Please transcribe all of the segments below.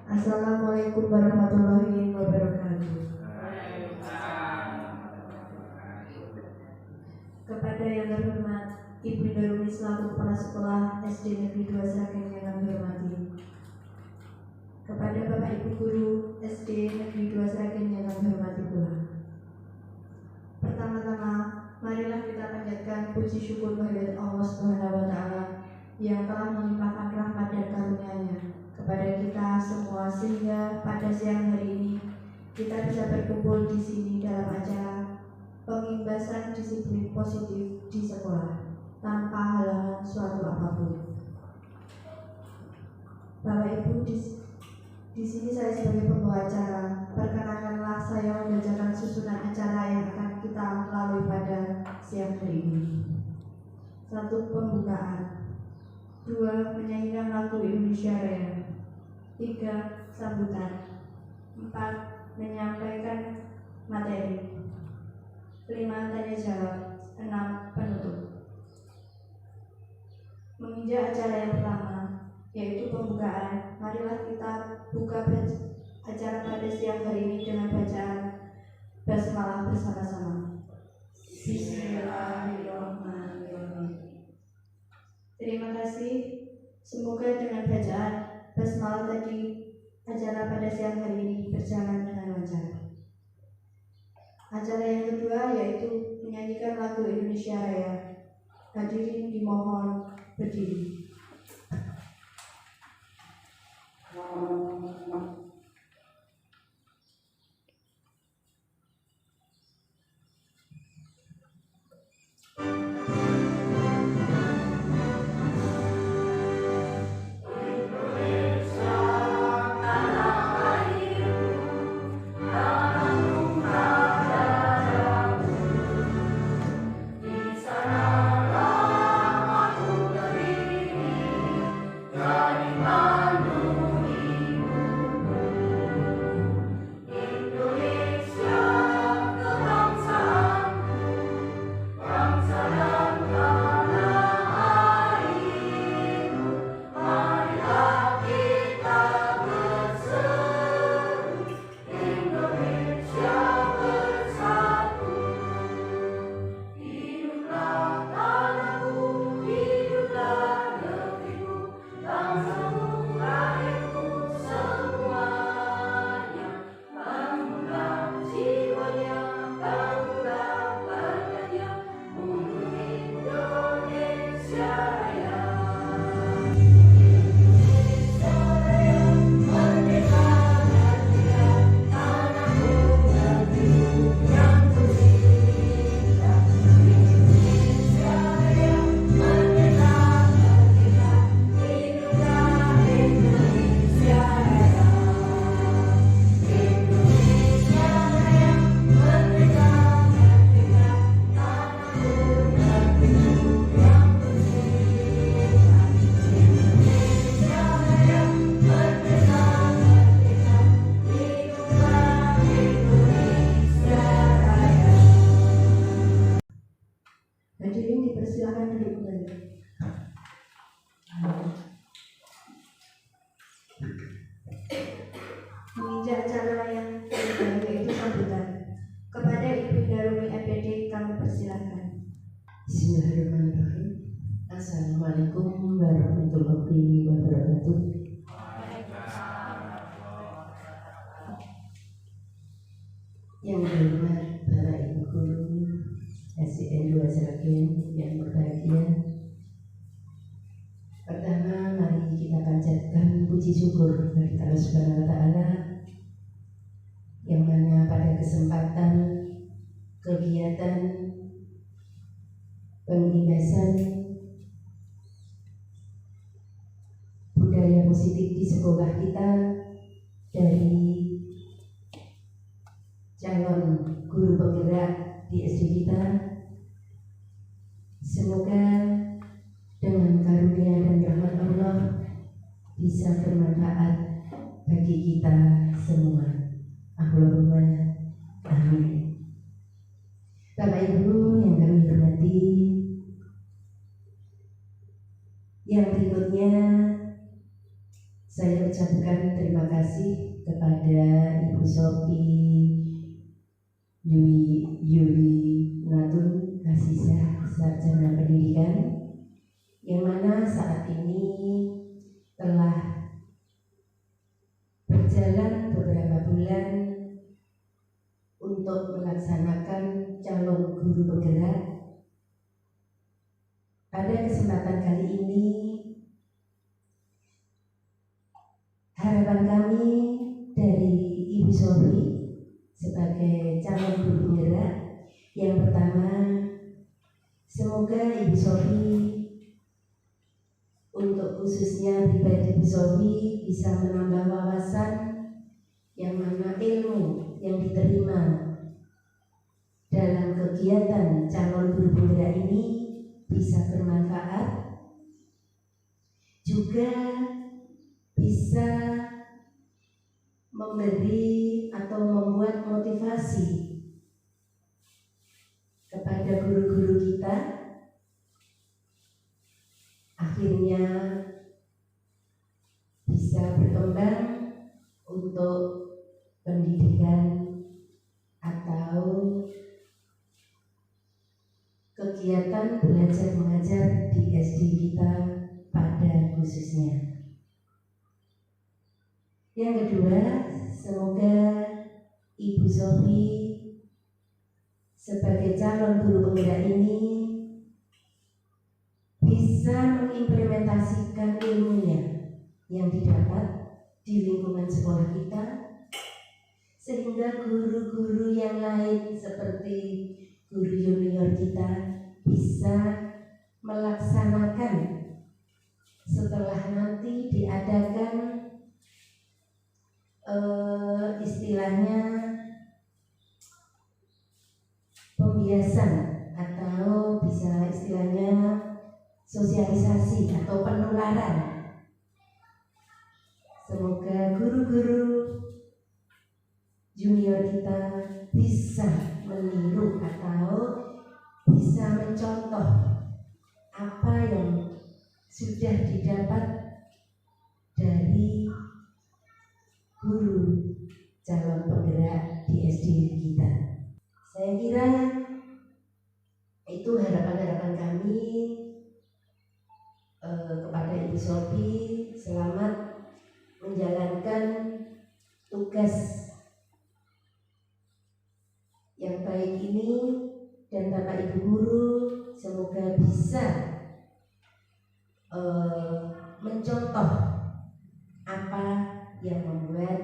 Assalamualaikum warahmatullahi wabarakatuh. Kepada yang terhormat Ibu Darumi selaku Kepala Sekolah SD Negeri 2 Sragen yang kami hormati. Kepada Bapak Ibu Guru SD Negeri 2 Sragen yang kami hormati pula. Pertama-tama, marilah kita panjatkan puji syukur kehadirat Allah Subhanahu wa Ta'ala yang telah melimpahkan rahmat dan karunia-Nya kepada kita semua, sehingga pada siang hari ini kita bisa berkumpul di sini dalam acara pengimbasan disiplin positif di sekolah tanpa halangan suatu apapun. Bapak Ibu, di sini saya sebagai pembawa acara, perkenankanlah saya membacakan susunan acara yang akan kita lalui pada siang hari ini. 1. Pembukaan. 2. Menyanyikan lagu Indonesia Raya. 3. Sambutan. 4. Menyampaikan materi. 5. Tanya jawab. 6. Penutup. Menginjak acara yang pertama, yaitu pembukaan, marilah kita buka acara pada siang hari ini dengan bacaan basmalah bersama-sama. Bismillahirrahmanirrahim. Terima kasih. Semoga dengan bacaan basmalah tadi acara pada siang hari ini berjalan dengan lancar. Acara yang kedua yaitu menyanyikan lagu Indonesia Raya. Hadirin dimohon berdiri. Hadirin dipersilakan duduk kembali. Menginjak acara yang kedua yaitu sambutan. Kepada Ibu Darumi MPD kami persilakan. Bismillahirrahmanirrahim. Assalamualaikum warahmatullahi wabarakatuh. Yang berhormat Bapak Ibu Guru SDN 2 Sragen yang berbahagia. Pertama, mari kita panjatkan puji syukur bagi Allah Subhanahu wa Ta'ala yang mana pada kesempatan kegiatan pengindasan budaya positif di sekolah kita dari calon guru penggerak di SD kita. Semoga dengan karunia dan rahmat Allah bisa bermanfaat bagi kita semua. Allahumma amin. Bapak Ibu yang kami hormati, yang berikutnya saya ucapkan terima kasih kepada Ibu Sophie Yuli Natun Kasisah Sarjana Pendidikan, yang mana saat ini telah berjalan beberapa bulan untuk melaksanakan calon guru penggerak. Pada kesempatan kali ini, harapan kami dari Ibu Sophie sebagai calon guru penggerak, yang pertama, semoga Ibu Sophie, untuk khususnya pribadi Ibu Sophie, bisa menambah wawasan yang mana ilmu yang diterima dalam kegiatan calon guru penggerak ini bisa bermanfaat, juga bisa memberi atau membuat motivasi kepada guru-guru kita, akhirnya bisa berkembang untuk pendidikan atau kegiatan belajar mengajar di SD kita pada khususnya. Yang kedua, semoga Ibu Sophie sebagai calon guru penggerak ini bisa mengimplementasikan ilmunya yang didapat di lingkungan sekolah kita, sehingga guru-guru yang lain seperti guru junior kita bisa melaksanakan setelah nanti diadakan istilahnya pembiasan, atau bisa istilahnya sosialisasi atau penularan. Semoga guru-guru junior kita bisa meniru atau bisa mencontoh apa yang sudah didapat dari guru calon penggerak di SD kita. Saya kira itu harapan-harapan kami kepada Ibu Sophie. Selamat menjalankan tugas yang baik ini, dan Bapak Ibu guru semoga bisa mencontoh apa yang membuat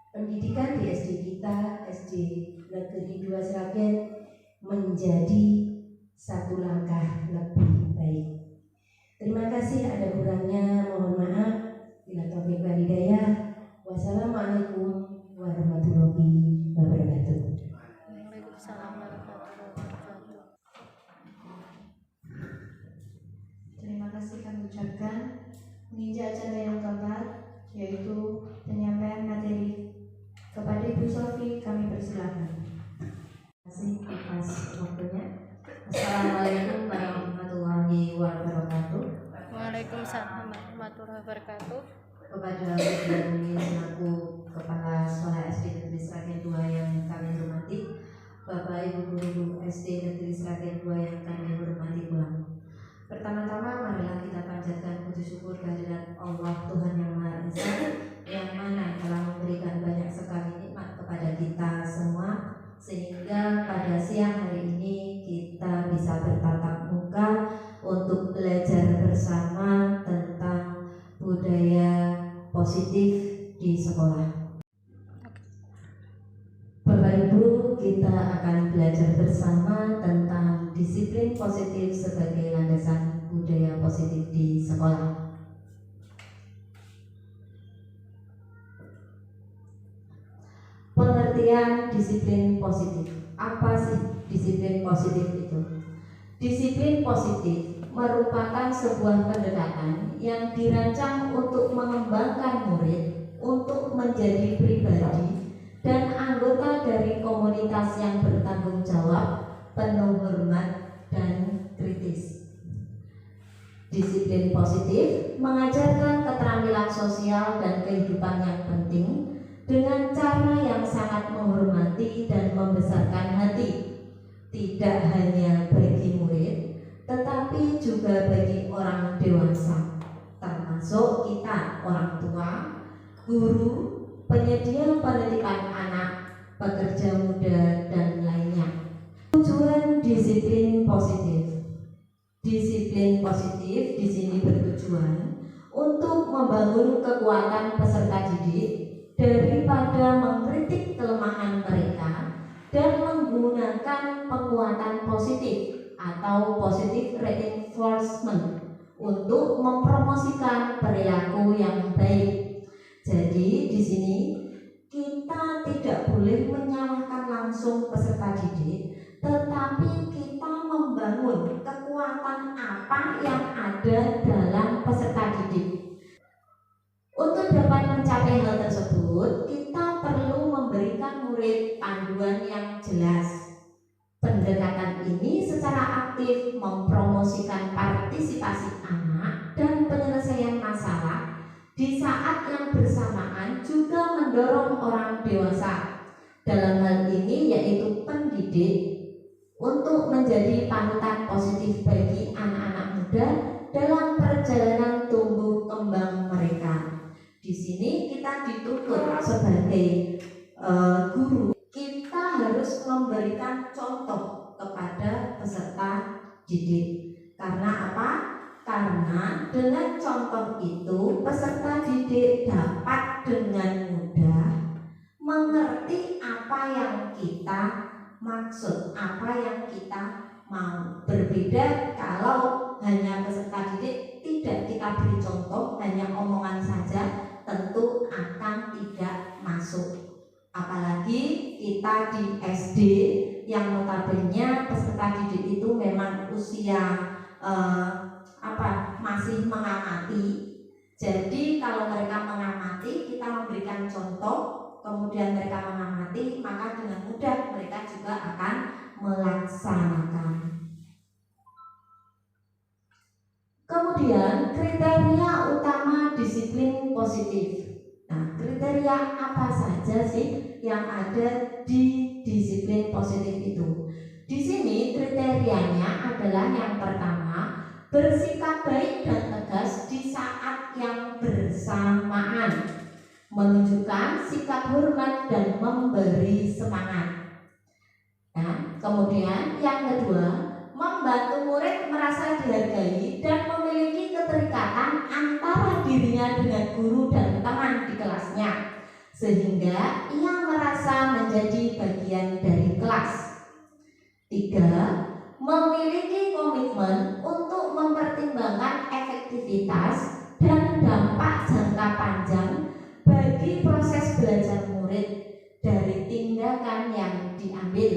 pendidikan di SD kita, SD Negeri 2 Sragen, menjadi satu langkah lebih baik. Terima kasih, ada kurangnya mohon maaf. Bila taufiq wal hidayah. Wassalamualaikum warahmatullahi wabarakatuh. Waalaikumsalam warahmatullahi wabarakatuh. Terima kasih kami ucapkan. Menginjak acara yang keempat, yaitu penyampaian materi kepada Ibu Sophie, kami persilakan. Terima kasih atas waktunya. Assalamualaikum warahmatullahi wabarakatuh. Waalaikumsalam warahmatullahi wabarakatuh. Kepada Ibu selaku Kepala Sekolah SD Negeri Sragen 2 yang kami hormati, Bapak Ibu guru SD Negeri Sragen 2 yang kami hormati pula. Pertama-tama marilah kita panjatkan puji syukur kehadirat Allah Tuhan Yang Maha Esa, yang mana telah memberikan banyak sekali nikmat kepada kita semua, sehingga pada siang hari ini kita bisa bertatap muka untuk belajar bersama tentang budaya positif di sekolah. Bapak Ibu, kita akan belajar bersama tentang disiplin positif sebagai landasan budaya positif di sekolah. Pengertian disiplin positif. Apa sih disiplin positif itu? Disiplin positif merupakan sebuah pendekatan yang dirancang untuk mengembangkan murid untuk menjadi pribadi dan anggota dari komunitas yang bertanggung jawab, penuh hormat, dan kritis. Disiplin positif mengajarkan keterampilan sosial dan kehidupan yang penting dengan cara yang sangat menghormati dan membesarkan hati, tidak hanya bagi murid, tetapi juga bagi orang dewasa, termasuk kita orang tua, guru, penyedia pendidikan anak, pekerja muda, dan lainnya. Tujuan disiplin positif. Disiplin positif di sini bertujuan untuk membangun kekuatan peserta didik daripada mengkritik kelemahan mereka dan menggunakan penguatan positif atau positive reinforcement untuk mempromosikan perilaku yang baik. Jadi di sini kita tidak boleh menyalahkan langsung peserta didik, tetapi kita membangun kekuatan apa yang ada dalam peserta didik. Untuk dapat mencapai hal tersebut, kita perlu memberikan murid panduan yang jelas. Pendekatan ini secara aktif mempromosikan partisipasi anak dan penyelesaian masalah di saat yang bersamaan juga mendorong orang dewasa, dalam hal ini yaitu pendidik, untuk menjadi panutan positif bagi anak-anak muda dalam perjalanan tumbuh kembang mereka. Di sini kita dituntut sebagai guru, kita harus memberikan contoh kepada peserta didik. Karena apa? Karena dengan contoh itu peserta didik dapat dengan mudah mengerti apa yang kita maksud, apa yang kita mau. Berbeda kalau hanya peserta didik tidak kita beri contoh, hanya omongan saja, tentu akan tidak masuk. Apalagi kita di SD yang notabene peserta didik itu memang usia masih mengamati. Jadi kalau mereka mengamati, kita memberikan contoh, kemudian mereka mengamati, maka dengan mudah mereka juga akan melaksanakan. Kemudian kriteria utama disiplin positif. Nah, kriteria apa saja sih yang ada di disiplin positif itu? Di sini kriterianya adalah yang pertama, bersikap baik dan tegas di saat yang bersamaan, menunjukkan sikap hormat dan memberi semangat. Nah, kemudian yang kedua, membantu murid merasa dihargai dan memiliki keterikatan antara dirinya dengan guru dan teman di kelasnya, sehingga ia merasa menjadi bagian dari kelas. 3. Memiliki komitmen untuk mempertimbangkan efektivitas dan dampak jangka panjang bagi proses belajar murid dari tindakan yang diambil.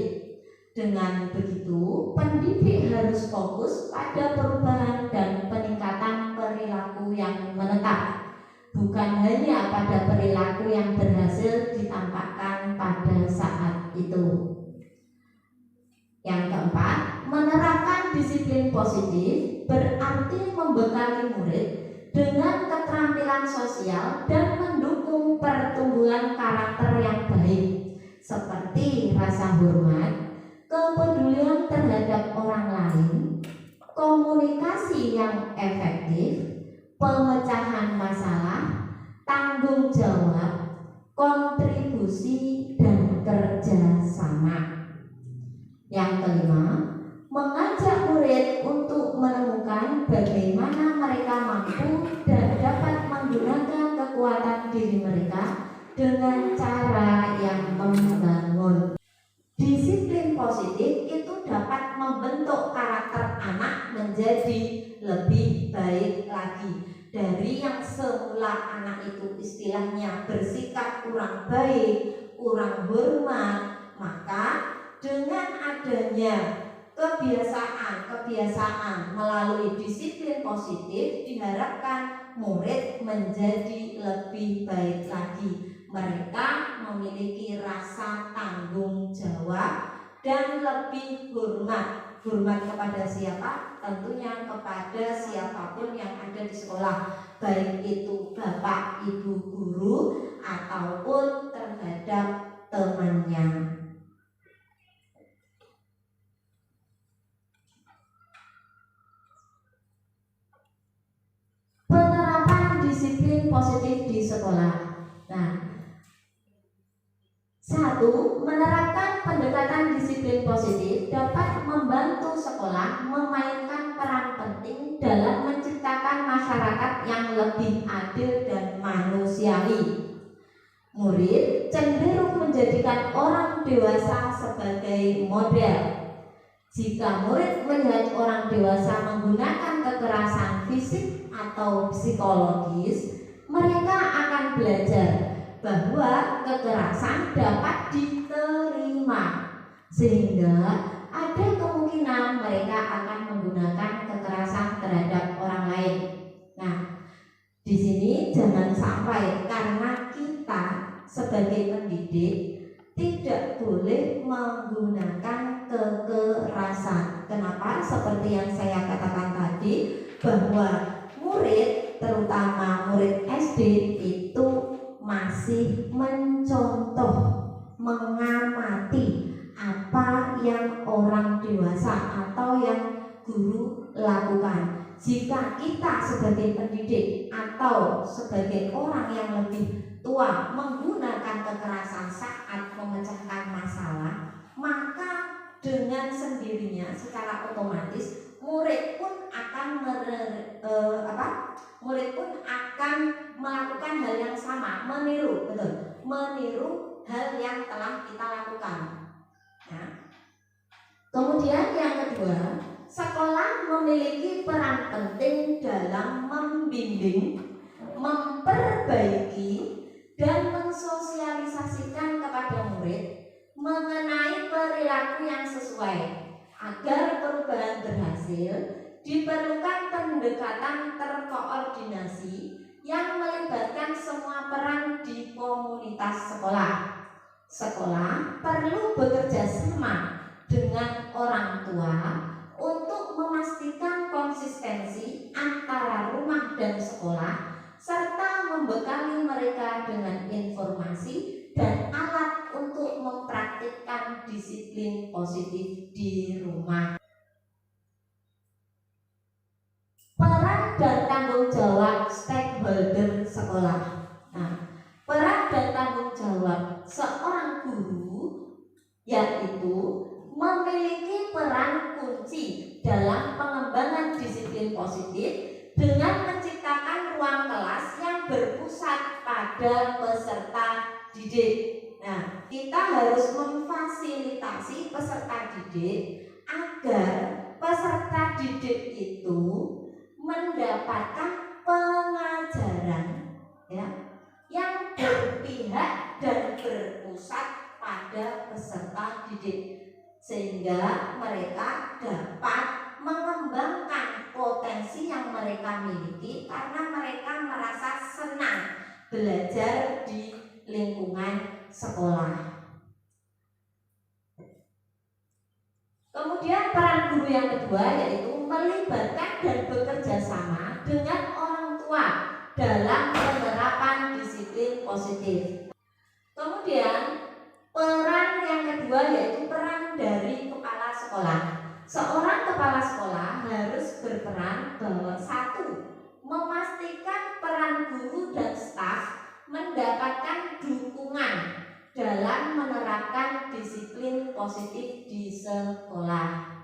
Dengan begitu, pendidik harus fokus pada perubahan dan peningkatan perilaku yang menetap, bukan hanya pada perilaku yang berhasil ditampakkan pada saat itu. Yang keempat, menerapkan disiplin positif berarti membekali murid dengan keterampilan sosial dan mendukung pertumbuhan karakter yang baik, seperti rasa hormat, kepedulian terhadap orang lain, komunikasi yang efektif, pemecahan masalah, tanggung jawab, kontribusi, dan kerja sama. Yang kelima, mengajak murid untuk menemukan bagaimana mereka mampu dan dapat menggunakan kekuatan diri mereka dengan cara yang membangun. Disiplin disiplin positif itu dapat membentuk karakter anak menjadi lebih baik lagi. Dari yang semula anak itu istilahnya bersikap kurang baik, kurang hormat, maka dengan adanya kebiasaan melalui disiplin positif diharapkan murid menjadi lebih baik lagi. Mereka memiliki rasa tanggung jawab dan lebih hormat. Hormat kepada siapa? Tentunya kepada siapapun yang ada di sekolah, baik itu bapak, ibu guru ataupun terhadap temannya. Penerapan disiplin positif di sekolah. Nah, 1. Menerapkan pendekatan disiplin positif dapat membantu sekolah memainkan peran penting dalam menciptakan masyarakat yang lebih adil dan manusiawi. Murid cenderung menjadikan orang dewasa sebagai model. Jika murid melihat orang dewasa menggunakan kekerasan fisik atau psikologis, mereka akan belajar bahwa kekerasan dapat diterima, sehingga ada kemungkinan mereka akan menggunakan kekerasan terhadap orang lain. Nah, di sini jangan sampai karena kita sebagai pendidik tidak boleh menggunakan kekerasan. Kenapa? Seperti yang saya katakan tadi, bahwa murid, terutama murid SD itu masih mencontoh, mengamati apa yang orang dewasa atau yang guru lakukan. Jika kita sebagai pendidik atau sebagai orang yang lebih tua menggunakan kekerasan saat memecahkan masalah, maka dengan sendirinya secara otomatis murid pun akan melakukan hal yang sama, meniru hal yang telah kita lakukan. Nah, kemudian yang kedua, sekolah memiliki peran penting dalam membimbing, memperbaiki, dan mensosialisasikan kepada murid mengenai perilaku yang sesuai. Agar perubahan berhasil, diperlukan pendekatan terkoordinasi yang melibatkan semua peran di komunitas sekolah. Sekolah perlu bekerja sama dengan orang tua untuk memastikan konsistensi antara rumah dan sekolah, serta membekali mereka dengan informasi dan alat untuk mempraktikkan disiplin positif di rumah. Peran dan tanggung jawab stakeholder sekolah. Nah, peran dan tanggung jawab seorang guru yaitu memiliki peran kunci dalam pengembangan disiplin positif dengan menciptakan ruang kelas yang berpusat pada peserta didik. Nah, kita harus memfasilitasi peserta didik agar peserta didik itu mendapatkan pengajaran yang berpihak dan berpusat pada peserta didik, sehingga mereka dapat mengembangkan potensi yang mereka miliki karena mereka merasa senang belajar di lingkungan sekolah. Kemudian peran guru yang kedua yaitu melibatkan dan bekerja sama dengan orang tua dalam penerapan disiplin positif. Kemudian peran yang kedua yaitu peran dari kepala sekolah. Seorang kepala sekolah harus berperan bahwa 1. Memastikan peran guru dan staf mendapatkan dukungan dalam menerapkan disiplin positif di sekolah.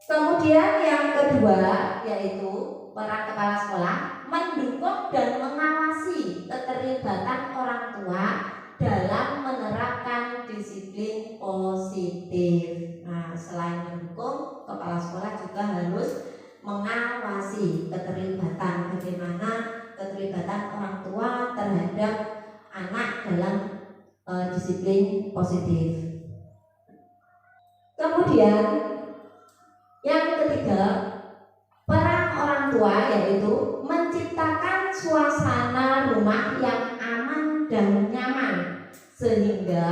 Kemudian yang kedua yaitu peran kepala sekolah mendukung dan mengawasi keterlibatan orang tua dalam menerapkan disiplin positif. Nah, selain mendukung, kepala sekolah juga harus mengawasi keterlibatan, bagaimana keterlibatan orang tua terhadap anak dalam disiplin positif. Kemudian yang ketiga, peran orang tua yaitu menciptakan suasana rumah yang aman dan nyaman sehingga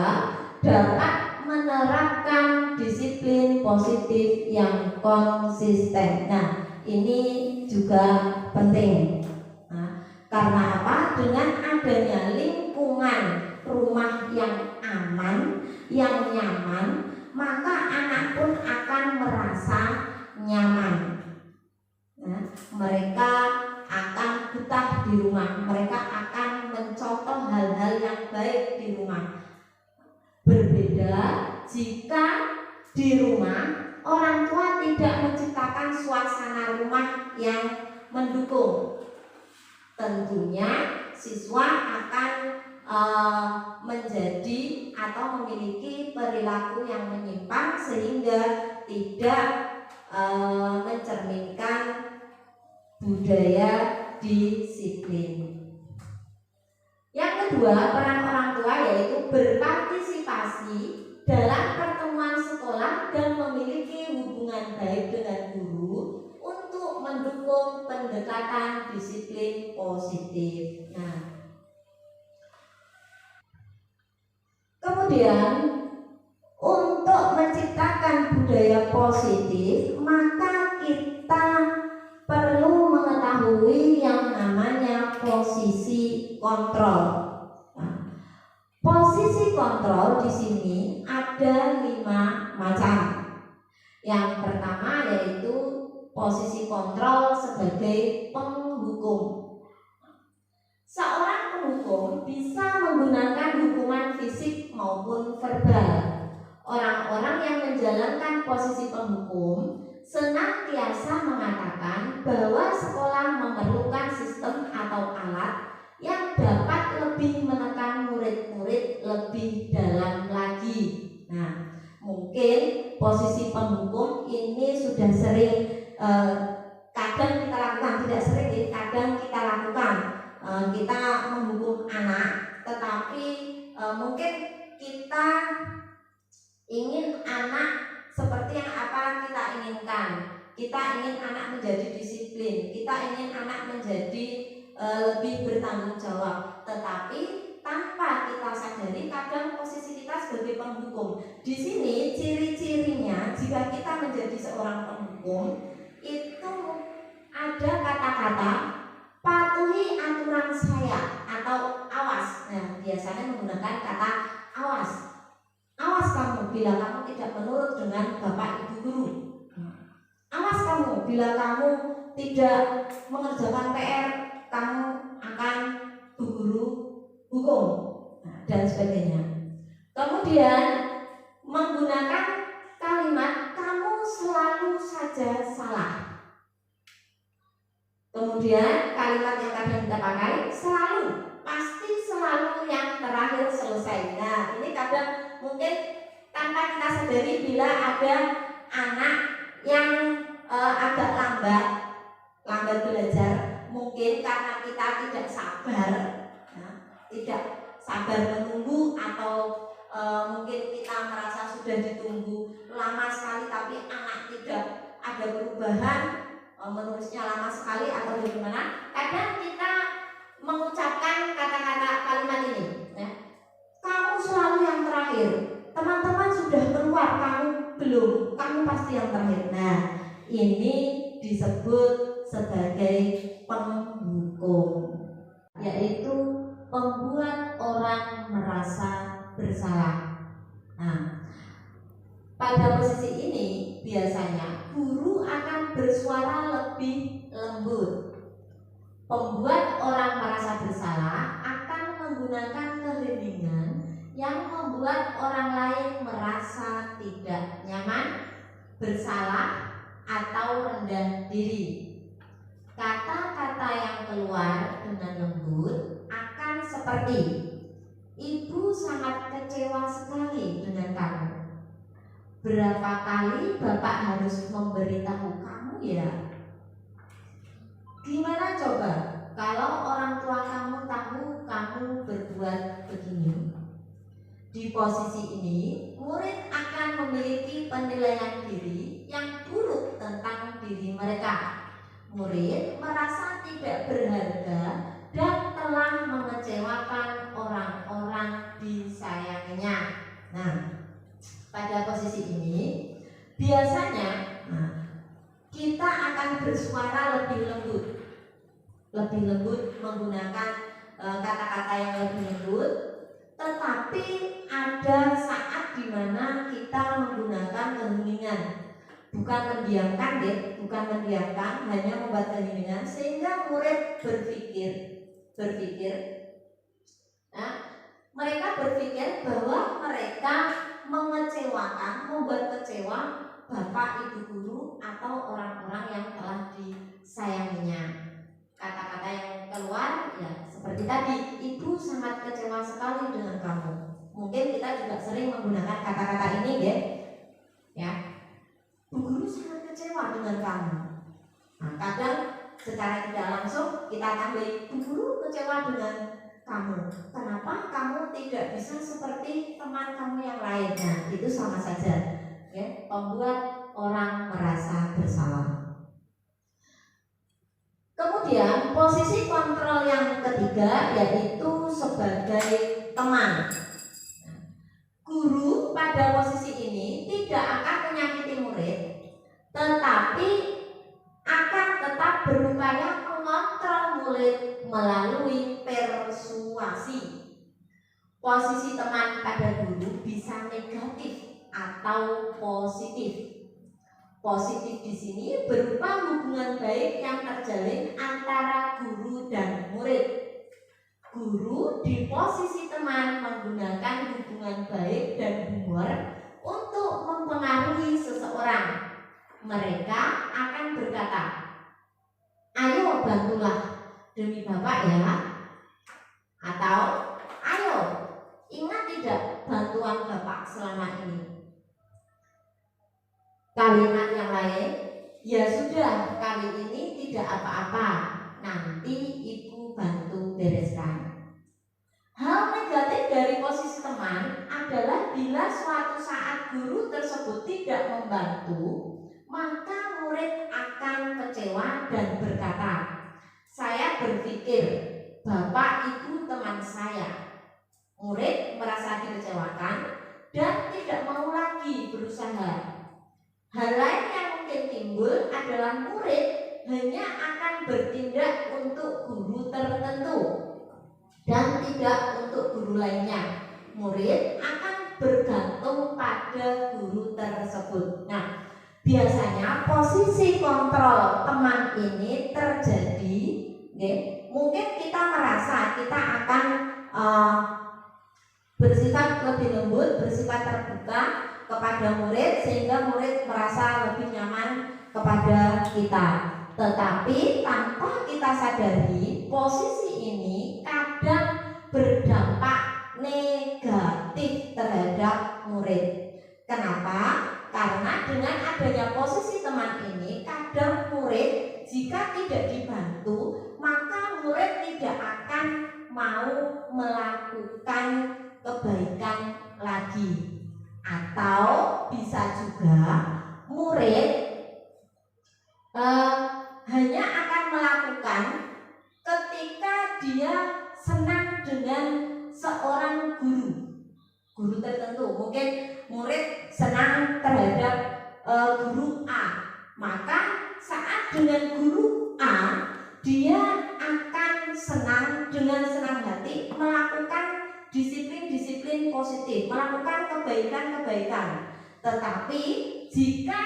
dapat menerapkan disiplin positif yang konsisten. Nah, ini juga penting. Nah, karena apa? Dengan adanya lingkungan rumah yang aman, yang nyaman, maka anak pun akan merasa nyaman. Nah, mereka akan betah di rumah, mereka akan mencontoh hal-hal yang baik di rumah. Berbeda jika di rumah orang tua tidak menciptakan suasana rumah yang mendukung. Tentunya siswa akan menjadi atau memiliki perilaku yang menyimpang sehingga tidak mencerminkan budaya disiplin. Yang kedua, peran orang tua yaitu berpartisipasi dalam pertemuan sekolah dan memiliki hubungan baik dengan guru untuk mendukung pendekatan disiplin positif. Nah, kemudian untuk menciptakan budaya positif, maka kita perlu mengetahui yang namanya posisi kontrol. Nah, posisi kontrol di sini ada 5 macam. Yang pertama yaitu posisi kontrol sebagai penghukum. Seorang penghukum bisa menggunakan hukuman fisik maupun verbal. Orang-orang yang menjalankan posisi penghukum senantiasa mengatakan bahwa sekolah memerlukan sistem atau alat yang dapat lebih menekan murid-murid lebih dalam lagi. Nah, mungkin posisi penghukum ini sudah sering kadang kita lakukan, tidak sering, kadang kita lakukan. Kita menghukum anak, tetapi mungkin kita ingin anak seperti yang apa kita inginkan. Kita ingin anak menjadi disiplin, kita ingin anak menjadi lebih bertanggung jawab. Tetapi tanpa kita sadari kadang posisi kita sebagai penghukum. Di sini ciri-cirinya jika kita menjadi seorang penghukum itu ada kata-kata patuhi aturan saya atau awas. Nah, biasanya menggunakan kata awas. Awas kamu bila kamu tidak menurut dengan bapak ibu guru. Awas kamu bila kamu tidak mengerjakan PR, kamu akan bu guru hukum, dan sebagainya. Kemudian menggunakan kalimat kamu selalu saja salah. Kemudian kalimat yang kadang kita pakai selalu, pasti selalu yang terakhir selesai. Nah, ini kadang mungkin tanpa kita sadari bila ada anak yang agak lambat belajar, mungkin karena kita tidak sabar, tidak sabar menunggu, atau mungkin kita merasa sudah ditunggu lama sekali tapi anak tidak ada perubahan, menulisnya lama sekali atau bagaimana. Kadang kita mengucapkan kata-kata kalimat ini, kamu selalu yang terakhir, teman-teman sudah keluar, kamu belum, kamu pasti yang terakhir. Nah, ini disebut sebagai penghukum, yaitu membuat orang merasa bersalah. Nah, pada posisi ini biasanya guru akan bersuara lebih lembut. Pembuat orang merasa bersalah akan menggunakan keheningan yang membuat orang lain merasa tidak nyaman, bersalah, atau rendah diri. Kata-kata yang keluar dengan lembut akan seperti Ibu sangat kecewa sekali dengan kamu. Berapa kali Bapak harus memberitahu kamu ya? Gimana coba kalau orang tua kamu tahu kamu berbuat begini? Di posisi ini, murid akan memiliki penilaian diri yang buruk tentang diri mereka. Murid merasa tidak berharga dan telah mengecewakan orang-orang disayanginya. Nah, pada posisi ini biasanya kita akan bersuara lebih lembut menggunakan kata-kata yang lebih lembut, tetapi ada saat di mana kita menggunakan keheningan, bukan mendiamkan, hanya membuat keheningan sehingga murid berpikir. Mereka berpikir bahwa mereka membuat kecewa bapak, ibu guru atau orang-orang yang telah disayanginya. Kata-kata yang keluar ya seperti tadi, ibu sangat kecewa sekali dengan kamu. Mungkin kita juga sering menggunakan kata-kata ini ya. Bu guru sangat kecewa dengan kamu. Nah, kadang secara tidak langsung kita tambah, bu guru kecewa dengan kamu. Kenapa kamu tidak bisa seperti teman kamu yang lain? Nah, itu sama saja ya, membuat orang merasa bersalah. Kemudian posisi kontrol yang ketiga yaitu sebagai teman. Guru pada posisi ini tidak akan menyakiti murid, tetapi akan tetap berupaya mengontrol murid melalui persuasi. Posisi teman pada guru bisa negatif atau positif. Positif di sini berupa hubungan baik yang terjalin antara guru dan murid. Guru di posisi teman menggunakan hubungan baik dan humor untuk mempengaruhi seseorang. Mereka akan berkata, ayo bantulah demi Bapak ya. Atau, ayo ingat tidak bantuan Bapak selama ini. Kalimat yang lain, ya sudah kali ini tidak apa-apa, nanti ibu bantu bereskan. Hal negatif dari posisi teman adalah bila suatu saat guru tersebut tidak membantu, maka murid akan kecewa dan berkata, saya berpikir Bapak itu teman saya. Murid merasa dikecewakan dan tidak mau lagi berusaha. Hal lain yang mungkin timbul adalah murid hanya akan bertindak untuk guru tertentu dan tidak untuk guru lainnya. Murid akan bergantung pada guru tersebut. Nah, biasanya posisi kontrol teman ini terjadi, mungkin kita merasa kita akan bersifat lebih lembut, bersifat terbuka kepada murid sehingga murid merasa lebih nyaman kepada kita. Tetapi tanpa kita sadari, posisi ini kadang berdampak negatif terhadap murid. Kenapa? Karena dengan adanya posisi teman ini, kadang murid jika tidak dibantu, maka murid tidak akan mau melakukan kebaikan lagi. Atau bisa juga murid hanya akan melakukan ketika dia senang dengan seorang guru tertentu. Mungkin murid senang terhadap guru A, maka saat dengan guru A dia akan senang dengan senang hati melakukan disiplin-disiplin positif, melakukan kebaikan-kebaikan. Tetapi jika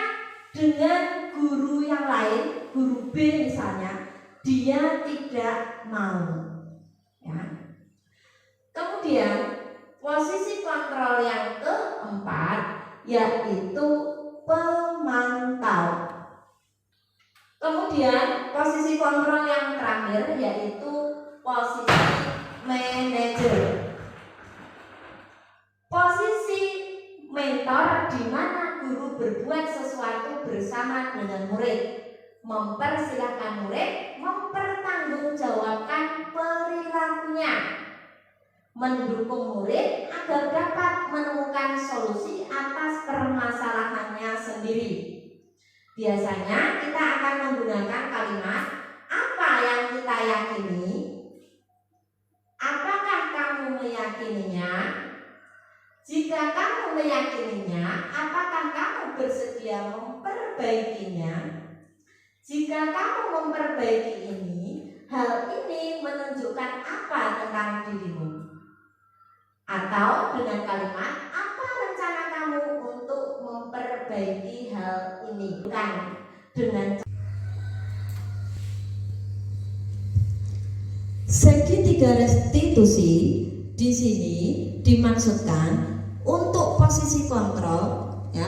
dengan guru yang lain, guru B misalnya, dia tidak mau. Ya. Kemudian posisi kontrol yang keempat yaitu pemantau. Kemudian posisi kontrol yang terakhir yaitu posisi manajer. mentor di mana guru berbuat sesuatu bersama dengan murid, mempersilahkan murid mempertanggungjawabkan perilakunya, mendukung murid agar dapat menemukan solusi atas permasalahannya sendiri. Biasanya kita akan menggunakan kalimat apa yang kita yakini, apakah kamu meyakininya? Jika kamu meyakininya, apakah kamu bersedia memperbaikinya? Jika kamu memperbaiki ini, hal ini menunjukkan apa tentang dirimu? Atau dengan kalimat, apa rencana kamu untuk memperbaiki hal ini? Bukan dengan segitiga restitusi di sini dimaksudkan untuk posisi kontrol, ya,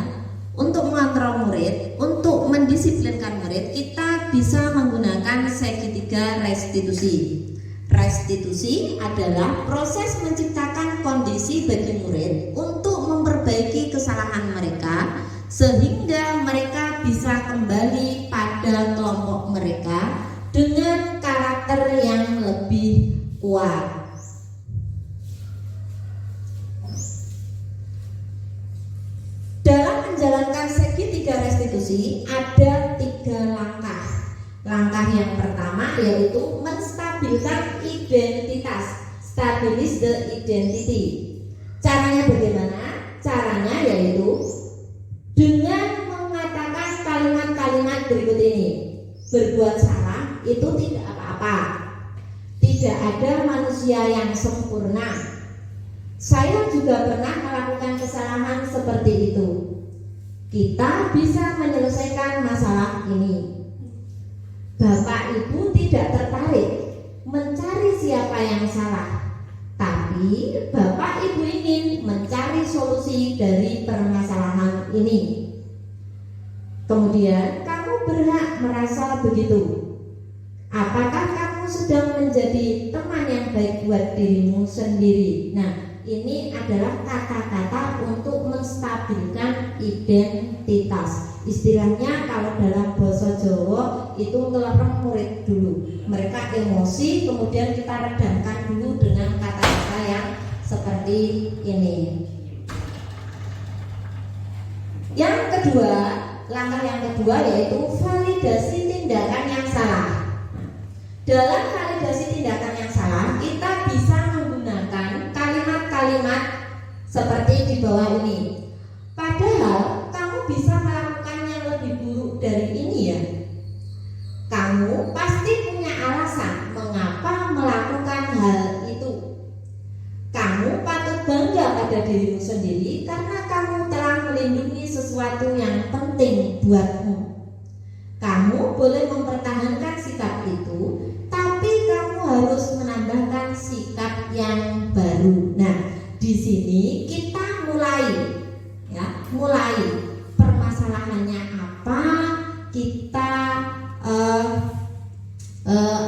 untuk mengontrol murid, untuk mendisiplinkan murid, kita bisa menggunakan segitiga restitusi. Restitusi adalah proses menciptakan kondisi bagi murid untuk memperbaiki kesalahan mereka sehingga mereka bisa kembali pada kelompok mereka dengan karakter yang lebih kuat. Dalam menjalankan segitiga restitusi ada 3 langkah. Langkah yang pertama yaitu menstabilkan identitas, stabilize the identity. Caranya bagaimana? Caranya yaitu dengan mengatakan kalimat-kalimat berikut ini. Berbuat salah itu tidak apa-apa. Tidak ada manusia yang sempurna. Saya juga pernah melakukan kesalahan seperti itu. Kita bisa menyelesaikan masalah ini. Bapak Ibu tidak tertarik mencari siapa yang salah, tapi Bapak Ibu ingin mencari solusi dari permasalahan ini. Kemudian kamu berhak merasa begitu. Apakah kamu sedang menjadi teman yang baik buat dirimu sendiri? Nah, ini adalah kata-kata untuk menstabilkan identitas. Istilahnya kalau dalam bahasa Jawa itu ngelarang murid dulu. Mereka emosi, kemudian kita redamkan dulu dengan kata-kata yang seperti ini. Yang kedua, langkah yang kedua yaitu validasi tindakan yang salah. Dalam validasi tindakan yang salah, kita bisa menggunakan kalimat-kalimat seperti di bawah ini. Padahal kamu bisa melakukan yang lebih buruk dari ini ya. Kamu pasti punya alasan mengapa melakukan hal itu. Kamu patut bangga pada dirimu sendiri karena kamu telah melindungi sesuatu yang penting buatmu. Kamu boleh mempertahankan sikap itu, tapi kamu harus menambahkan sikap yang baru. Nah, di sini kita mulai permasalahannya apa, kita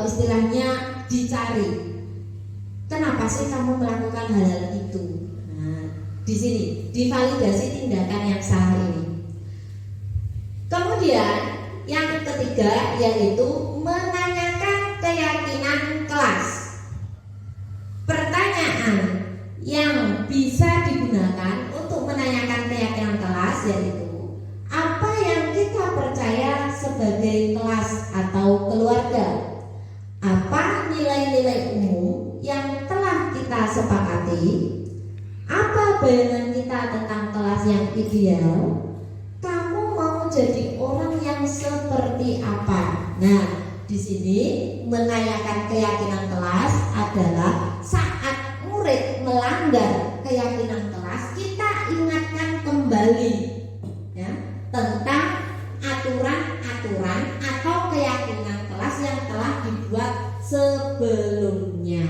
istilahnya dicari. Kenapa sih kamu melakukan hal itu? Nah, di sini divalidasi tindakan yang salah ini. Kemudian yang ketiga yaitu menanyakan keyakinan kelas. Pertanyaan yang bisa digunakan untuk menanyakan keyakinan kelas yaitu apa yang kita percaya sebagai kelas atau keluarga. Apa nilai-nilai umum yang telah kita sepakati? Apa bayangan kita tentang kelas yang ideal? Kamu mau jadi orang yang seperti apa? Nah, di sini menanyakan keyakinan kelas adalah saat murid melanggar keyakinan kelas, kita ingatkan kembali ya, tentang aturan-aturan atau keyakinan kelas yang telah dibuat sebelumnya.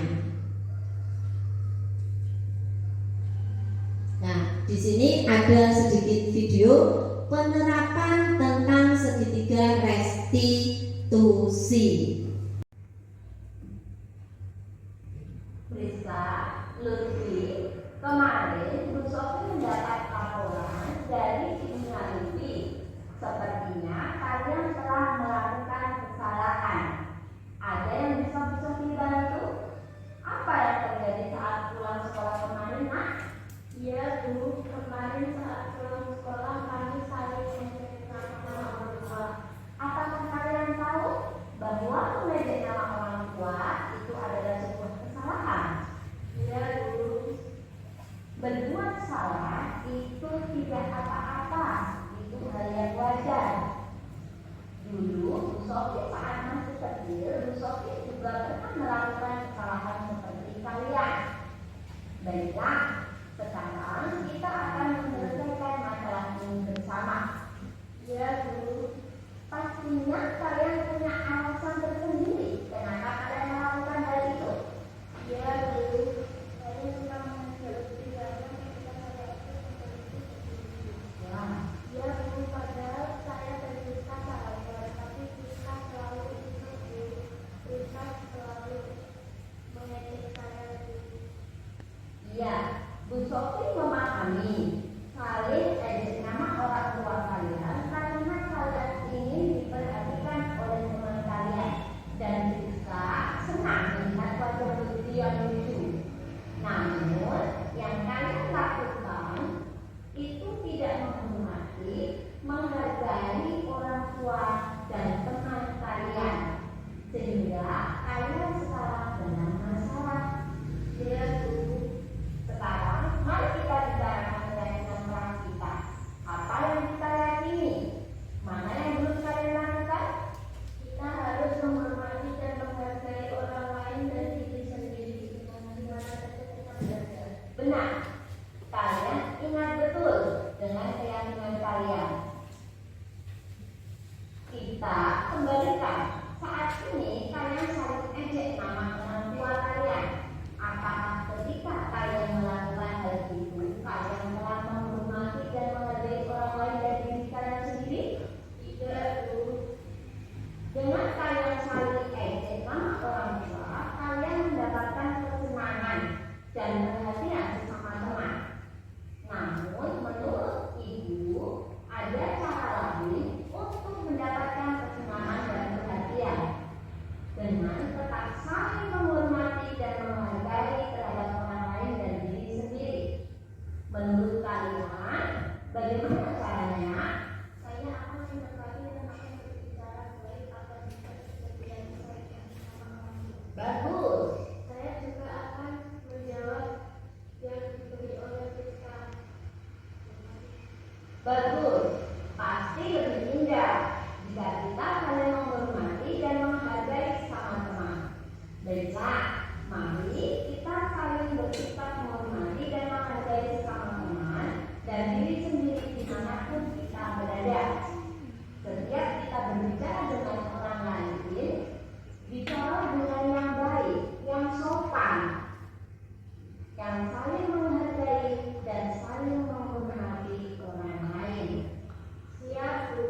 Nah, di sini ada sedikit video penerapan tentang segitiga restitusi. Lisa, Lutfi, kemarin Bu Sofi mendapat laporan kembalikan. Saat ini kalian saling ejek nama orang tua kalian. Apakah ketika kalian melakukan hal itu, kalian telah menghormati dan menghargai orang lain dan diri kalian sendiri? Tidak, Bu. Dengan kalian saling ejek nama orang tua, kalian mendapatkan kesenangan dan perhatian bersama teman. Namun menurut Ibu, ada cara lain untuk mendapatkan kesenangan dan perhatian dengan tetap saling menghormati dan menghargai terhadap orang lain dan diri sendiri. Menurut kalian, bagaimana caranya? Saya akan mendekati dan akan berbicara baik agar bisa seperti yang saya katakan. Bagus. Saya juga akan menjawab yang diberi oleh kita. Bagus. Pasti lebih indah jika kita saling menghormati dan menghargai sesama teman. Baiklah, mari kita saling bersikap menghormati dan menghargai sesama teman dan diri sendiri dimanapun kita berada. Setiap kita berbicara dengan orang lain, bicara dengan yang baik, yang sopan, yang saling menghargai dan saling menghormati orang lain. Siap, Bu.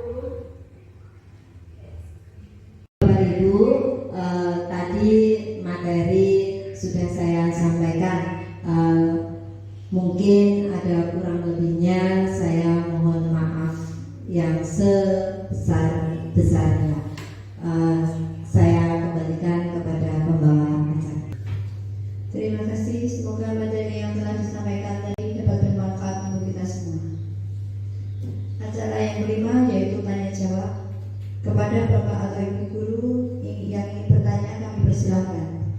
Bapak Ibu, tadi materi sudah saya sampaikan. Mungkin ada kurang lebihnya, saya mohon maaf yang sebesar-besarnya. Saya kembalikan kepada pembawa acara. Terima kasih, semoga materi yang telah disampaikan tadi dapat bermanfaat untuk kita semua. Acara yang kelima yaitu tanya jawab. Kepada Bapak atau Ibu Guru yang ingin bertanya, kami persilakan.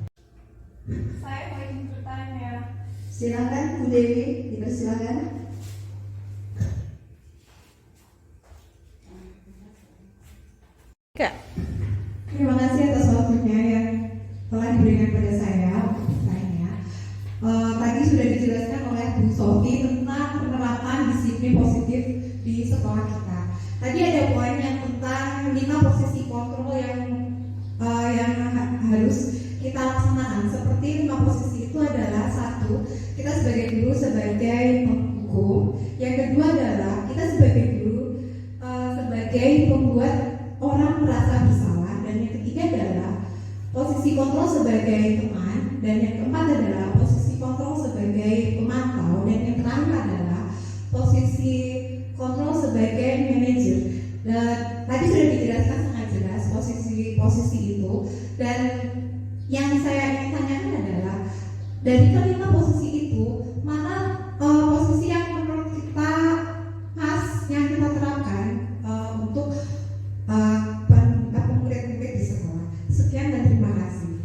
Saya mau ingin bertanya. Silakan Bu Dewi, dipersilakan. Enggak. Terima kasih atas waktunya yang telah diberikan pada saya untuk bertanya. Tadi sudah dijelaskan oleh Bu Sofi tentang penerapan disiplin positif di sekolah kita. Tadi ada poin yang tentang 5 posisi kontrol yang harus kita laksanakan. Seperti 5 posisi itu adalah: 1, kita sebagai guru sebagai penghukum. Yang kedua adalah kita sebagai guru sebagai pembuat orang merasa bersalah. Dan yang ketiga adalah posisi kontrol sebagai teman. Dan yang keempat adalah posisi kontrol sebagai pemantau. Dan yang terakhir adalah posisi kontrol sebagai manajer. Dan tadi sudah dijelaskan sangat jelas posisi itu. Dan yang saya ingin tanyakan adalah, dari kelima posisi itu, mana posisi yang menurut kita pas yang kita terapkan untuk murid-murid di sekolah. Sekian dan terima kasih.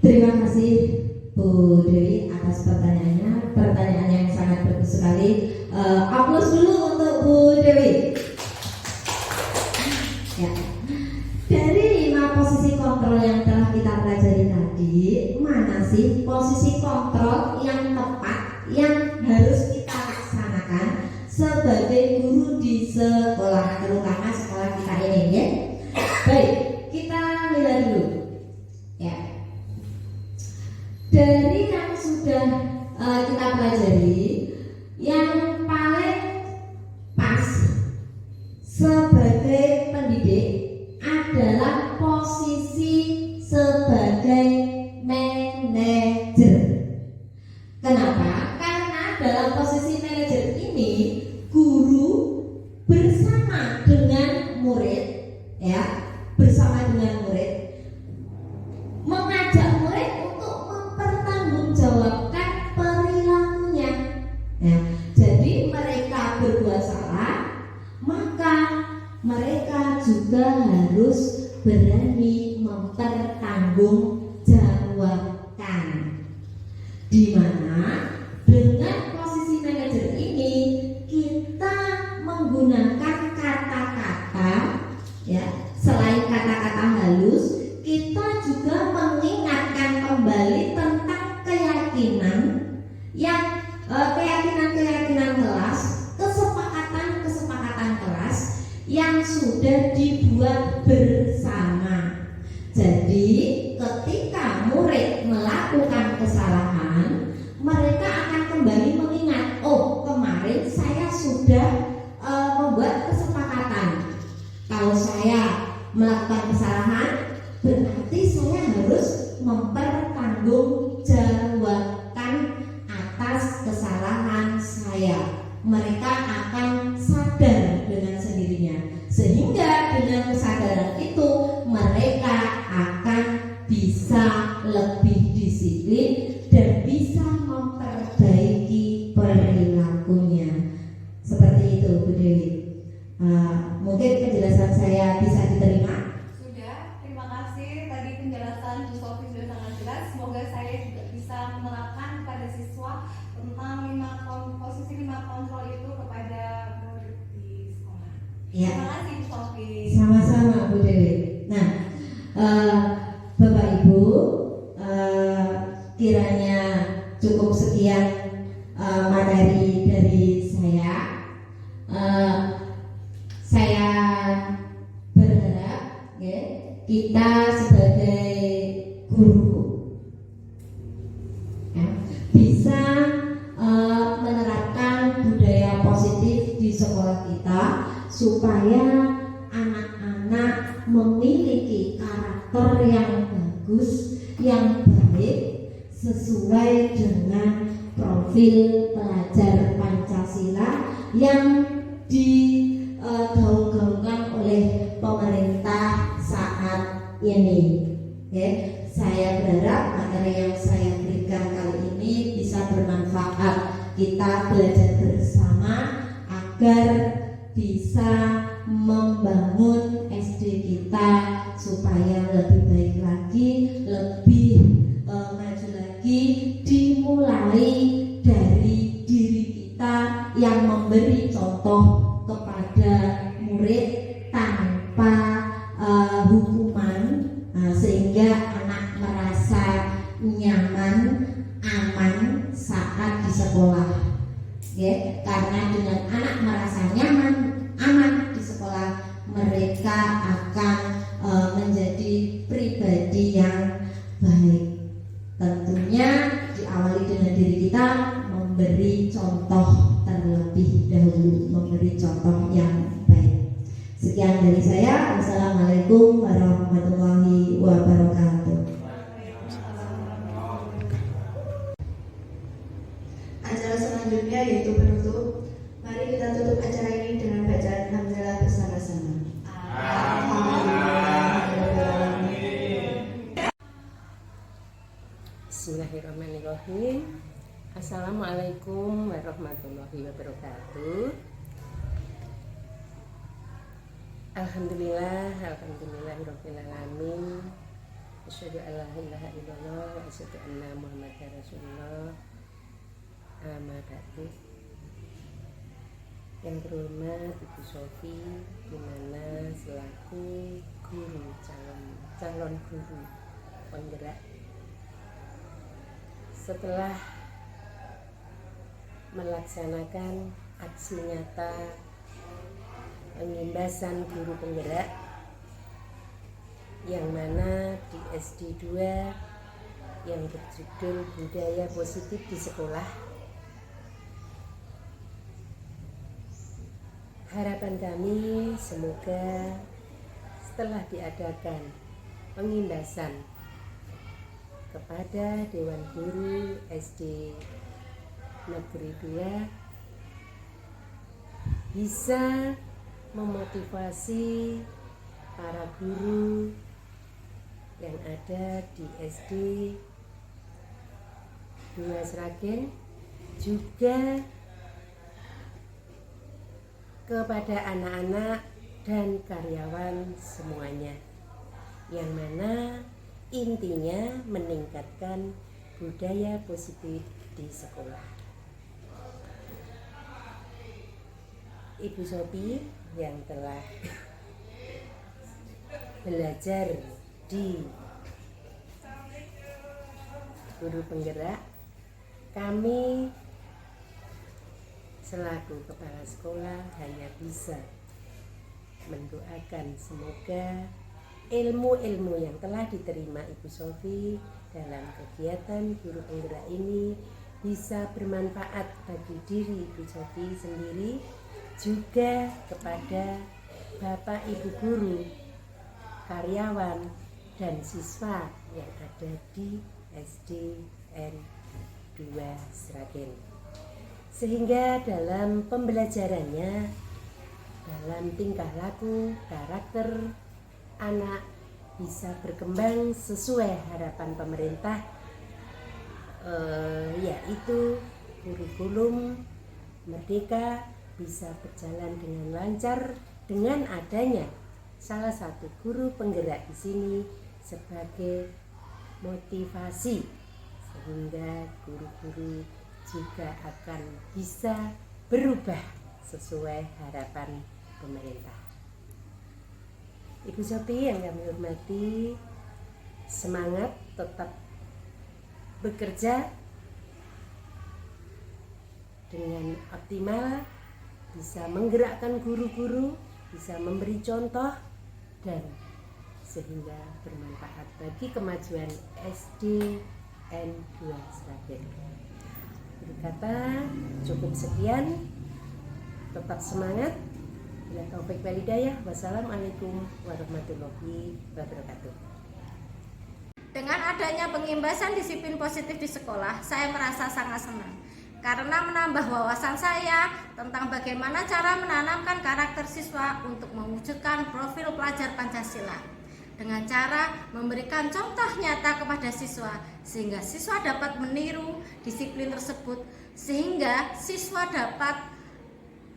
Terima kasih Bu Dewi atas pertanyaannya. Pertanyaan yang sangat bagus sekali. Aplaus dulu untuk Bu Dewi. Ya. Dari 5 posisi kontrol yang telah kita pelajari tadi, mana sih posisi kontrol yang tepat yang harus kita laksanakan sebagai guru di sekolah, terutama sekolah kita ini, ya? Baik, kita lihat dulu, ya. Dari yang sudah kita pelajari, yang paling pas sebagai pendidik adalah posisi sebagai manajer. Kenapa? Karena dalam posisi manajer ini, guru bersama dengan murid, ya, bersama dengan murid, mengajak murid untuk mempertanggungjawabkan perilakunya. Ya, jadi mereka berbuat salah, maka mereka juga harus berani mempertanggungjawabkan. Di mana dengan posisi manajer ini kita menggunakan kata-kata, ya, selain kata-kata halus, kita juga mengingatkan kembali tentang keyakinan kelas, kesepakatan kelas sudah dibuat bersama. Jadi ketika murid melakukan kesalahan, mereka akan kembali mengingat, oh kemarin saya sudah membuat kesepakatan. Kalau saya melakukan kesalahan, berarti saya harus mempertanggungjawabkan atas kesalahan saya. Mereka akan sadar dengan sendirinya, sehingga dengan kesadaran itu mereka akan bisa lebih disiplin dan bisa memperbaiki perilakunya. Seperti itu, Bu Dewi. Mungkin penjelasan saya bisa diterima. Sudah, terima kasih. Tadi penjelasan Bu Sofi sudah sangat jelas. Semoga saya juga bisa menerapkan pada siswa tentang posisi 5 kontrol itu kepada murid di sekolah. Ya. Terima kasih Bu Sofi. Sama-sama Bu Dewi. Nah, Bapak Ibu, kiranya cukup sekian materi dari saya. Saya berharap ya, kita sebagai guru ya, bisa menerapkan budaya positif di sekolah kita supaya anak-anak memiliki karakter yang bagus, yang baik, sesuai dengan profil pelajar Pancasila yang digaung-gaungkan oleh pemerintah saat ini. Okay. Saya berharap materi yang saya berikan kali ini bisa bermanfaat. Kita belajar bersama agar bisa membangun SD kita supaya lebih baik lagi, lebih maju lagi, dimulai dari diri kita yang memberi contoh kepada murid tanpa hukuman, sehingga anak merasa nyaman, aman saat di sekolah. Ya, karena dengan anak merasa nyaman, aman di sekolah, mereka akan menjadi pribadi yang baik. Tentunya diawali dengan diri kita memberi contoh terlebih dahulu, memberi contoh yang baik. Sekian dari saya. Wassalamualaikum warahmatullahi wabarakatuh. Acara selanjutnya yaitu penutup. Mari kita tutup acara ini dengan bacaan hamdalah bersama-sama. Bismillahirrahmanirrahim. Assalamualaikum warahmatullahi wabarakatuh. Alhamdulillahirabbil alamin. Asyhadu an la ilaha illallah wa asyhadu anna Muhammadar Rasulullah. Amma ba'du. Yang terhormat Ibu Sofi, di mana selaku guru calon guru penggerak, setelah melaksanakan aksi nyata pengimbasan guru penggerak yang mana di SD 2 yang berjudul Budaya Positif di Sekolah, harapan kami semoga setelah diadakan pengimbasan kepada Dewan Guru SD Negeri 2 bisa memotivasi para guru yang ada di SD 2 Sragen, juga kepada anak-anak dan karyawan semuanya, yang mana intinya meningkatkan budaya positif di sekolah. Ibu Sofi yang telah belajar di guru penggerak, kami selaku kepala sekolah hanya bisa mendoakan semoga ilmu-ilmu yang telah diterima Ibu Sofi dalam kegiatan guru penggerak ini bisa bermanfaat bagi diri Ibu Sofi sendiri, juga kepada Bapak Ibu guru, karyawan, dan siswa yang ada di SDN 2 Sragen. Sehingga dalam pembelajarannya, dalam tingkah laku, karakter anak bisa berkembang sesuai harapan pemerintah, yaitu kurikulum Merdeka bisa berjalan dengan lancar dengan adanya salah satu guru penggerak di sini sebagai motivasi, sehingga guru-guru juga akan bisa berubah sesuai harapan pemerintah. Ibu Sofi yang kami hormati, semangat tetap bekerja dengan optimal, bisa menggerakkan guru-guru, bisa memberi contoh, dan sehingga bermanfaat bagi kemajuan SDN 2 Sragen. Berkata cukup sekian, tetap semangat. Bila taufik wal hidayah. Wassalamualaikum warahmatullahi wabarakatuh. Dengan adanya pengimbasan disiplin positif di sekolah, saya merasa sangat senang karena menambah wawasan saya tentang bagaimana cara menanamkan karakter siswa untuk mewujudkan profil pelajar Pancasila dengan cara memberikan contoh nyata kepada siswa, sehingga siswa dapat meniru disiplin tersebut, sehingga siswa dapat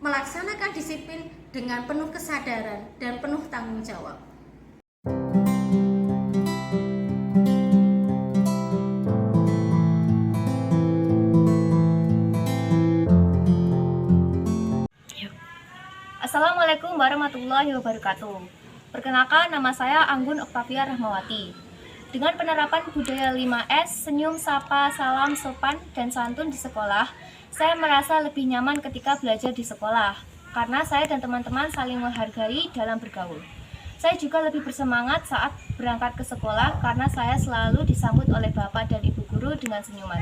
melaksanakan disiplin dengan penuh kesadaran dan penuh tanggung jawab. Assalamualaikum warahmatullahi wabarakatuh. Perkenalkan, nama saya Anggun Oktavia Rahmawati. Dengan penerapan budaya 5S, senyum, sapa, salam, sopan, dan santun di sekolah, saya merasa lebih nyaman ketika belajar di sekolah, karena saya dan teman-teman saling menghargai dalam bergaul. Saya juga lebih bersemangat saat berangkat ke sekolah, karena saya selalu disambut oleh Bapak dan Ibu guru dengan senyuman.